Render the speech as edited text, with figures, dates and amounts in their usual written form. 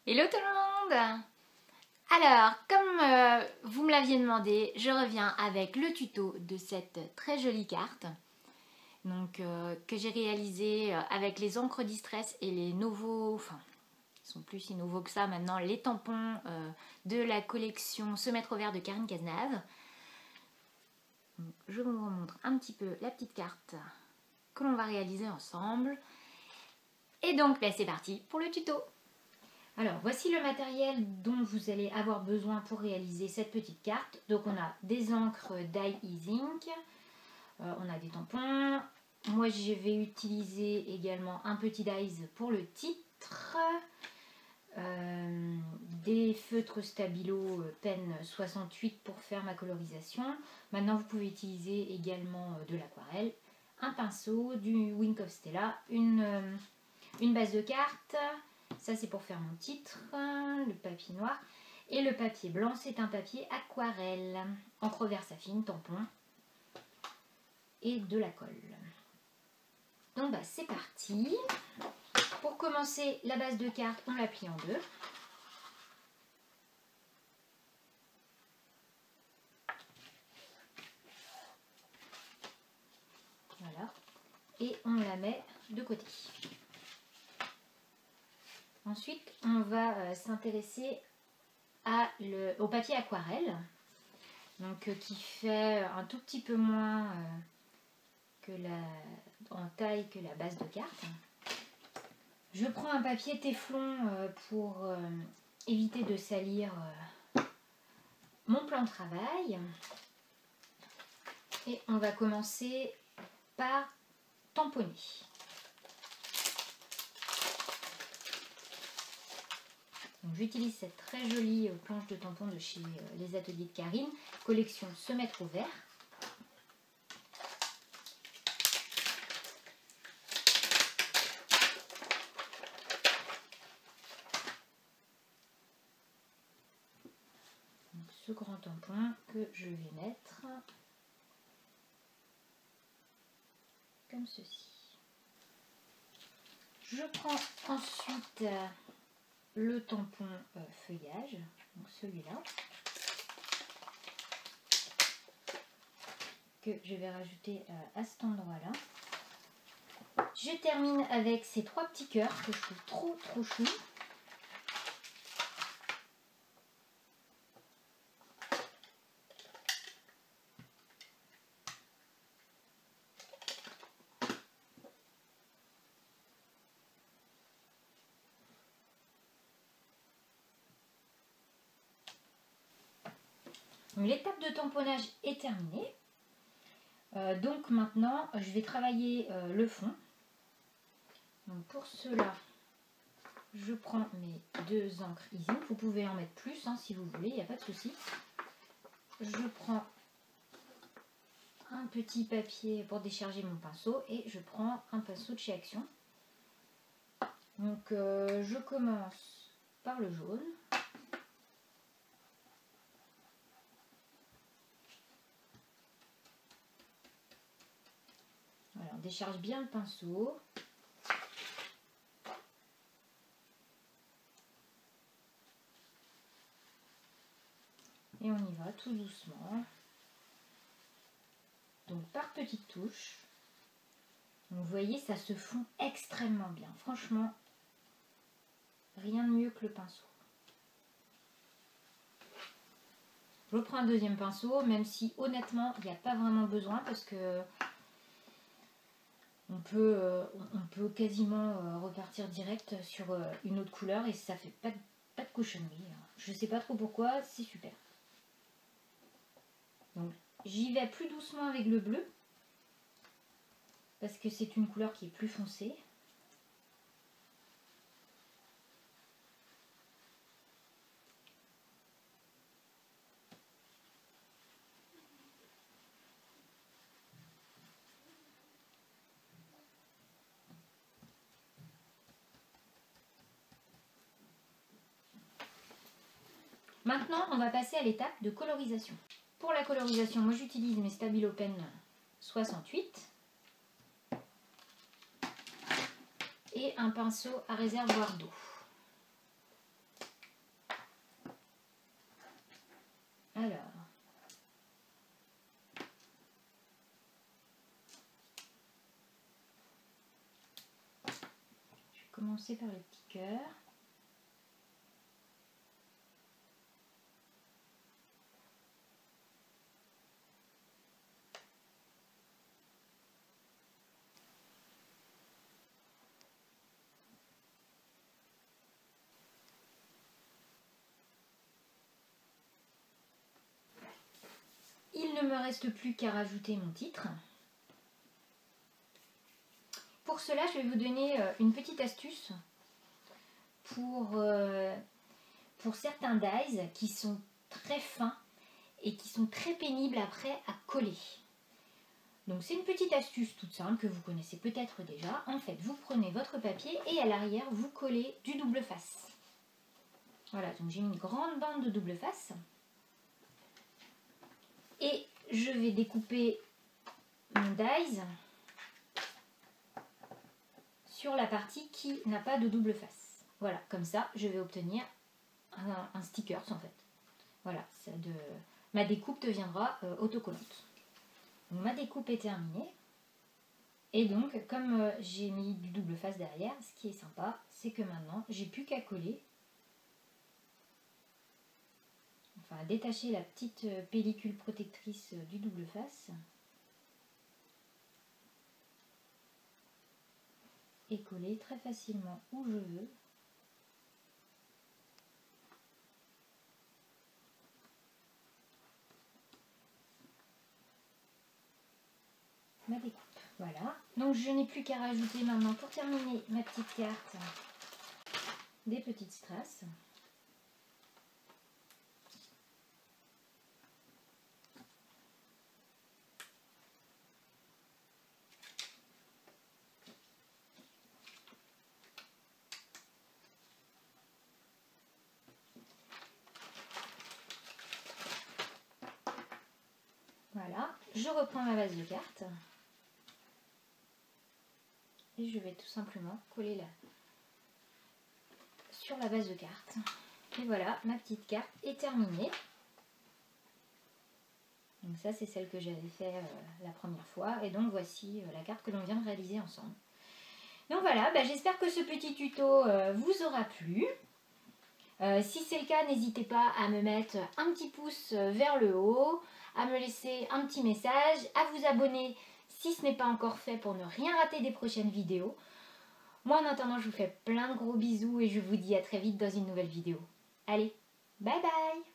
Hello tout le monde! Alors, comme vous me l'aviez demandé, je reviens avec le tuto de cette très jolie carte donc, que j'ai réalisée avec les encres Distress et les nouveaux, enfin, ils sont plus si nouveaux que ça maintenant, les tampons de la collection Se mettre au vert de Karine Cazenave. Donc, je vous remontre un petit peu la petite carte que l'on va réaliser ensemble. Et donc, ben, c'est parti pour le tuto! Alors, voici le matériel dont vous allez avoir besoin pour réaliser cette petite carte. Donc, on a des encres Dye Ink, on a des tampons. Moi, je vais utiliser également un petit dies pour le titre, des feutres Stabilo Pen 68 pour faire ma colorisation. Maintenant, vous pouvez utiliser également de l'aquarelle, un pinceau, du Wink of Stella, une base de carte. Ça, c'est pour faire mon titre, le papier noir. Et le papier blanc, c'est un papier aquarelle. Encre vert saphine, tampon et de la colle. Donc, bah, c'est parti. Pour commencer, la base de carte, on la plie en deux. Voilà. Et on la met de côté. Ensuite, on va s'intéresser au papier aquarelle, donc qui fait un tout petit peu moins en taille que la base de carte. Je prends un papier téflon pour éviter de salir mon plan de travail. Et on va commencer par tamponner. J'utilise cette très jolie planche de tampon de chez les ateliers de Karine, collection Se mettre au vert. Donc, ce grand tampon que je vais mettre comme ceci. Je prends ensuite le tampon feuillage, donc celui-là, que je vais rajouter à cet endroit-là. Je termine avec ces trois petits cœurs que je trouve trop choux. L'étape de tamponnage est terminée. Donc maintenant, je vais travailler le fond. Donc pour cela, je prends mes deux encres Easy. Vous pouvez en mettre plus si vous voulez, il n'y a pas de souci. Je prends un petit papier pour décharger mon pinceau et je prends un pinceau de chez Action. Donc je commence par le jaune. Voilà, on décharge bien le pinceau. Et on y va tout doucement. Donc par petites touches. Donc, vous voyez, ça se fond extrêmement bien. Franchement, rien de mieux que le pinceau. Je reprends un deuxième pinceau, même si honnêtement, il n'y a pas vraiment besoin parce que on peut quasiment repartir direct sur une autre couleur et ça fait pas de cochonnerie. Je sais pas trop pourquoi, c'est super. Donc j'y vais plus doucement avec le bleu parce que c'est une couleur qui est plus foncée. Maintenant, on va passer à l'étape de colorisation. Pour la colorisation, moi j'utilise mes Stabilo Pen 68 et un pinceau à réservoir d'eau. commencer par le petit cœur. Il ne me reste plus qu'à rajouter mon titre. Pour cela, je vais vous donner une petite astuce pour certains dies qui sont très fins et qui sont très pénibles après à coller. Donc c'est une petite astuce toute simple que vous connaissez peut-être déjà. En fait, vous prenez votre papier et à l'arrière, vous collez du double face. Voilà, donc j'ai une grande bande de double face. Et je vais découper mon dies sur la partie qui n'a pas de double face. Voilà, comme ça, je vais obtenir un sticker en fait. Voilà, ma découpe deviendra autocollante. Donc, ma découpe est terminée. Et donc, comme j'ai mis du double face derrière, ce qui est sympa, c'est que maintenant, j'ai plus qu'à coller. Enfin, à détacher la petite pellicule protectrice du double face. Et coller très facilement où je veux. Ma découpe. Voilà. Donc je n'ai plus qu'à rajouter maintenant pour terminer ma petite carte des petites strass. Voilà. Je reprends ma base de cartes. Et je vais tout simplement coller là sur la base de carte. Et voilà, ma petite carte est terminée. Donc ça, c'est celle que j'avais fait la première fois. Et donc voici la carte que l'on vient de réaliser ensemble. Donc voilà, j'espère que ce petit tuto vous aura plu. Si c'est le cas, n'hésitez pas à me mettre un petit pouce vers le haut, à me laisser un petit message, à vous abonner si ce n'est pas encore fait pour ne rien rater des prochaines vidéos. Moi en attendant, je vous fais plein de gros bisous et je vous dis à très vite dans une nouvelle vidéo. Allez, bye bye!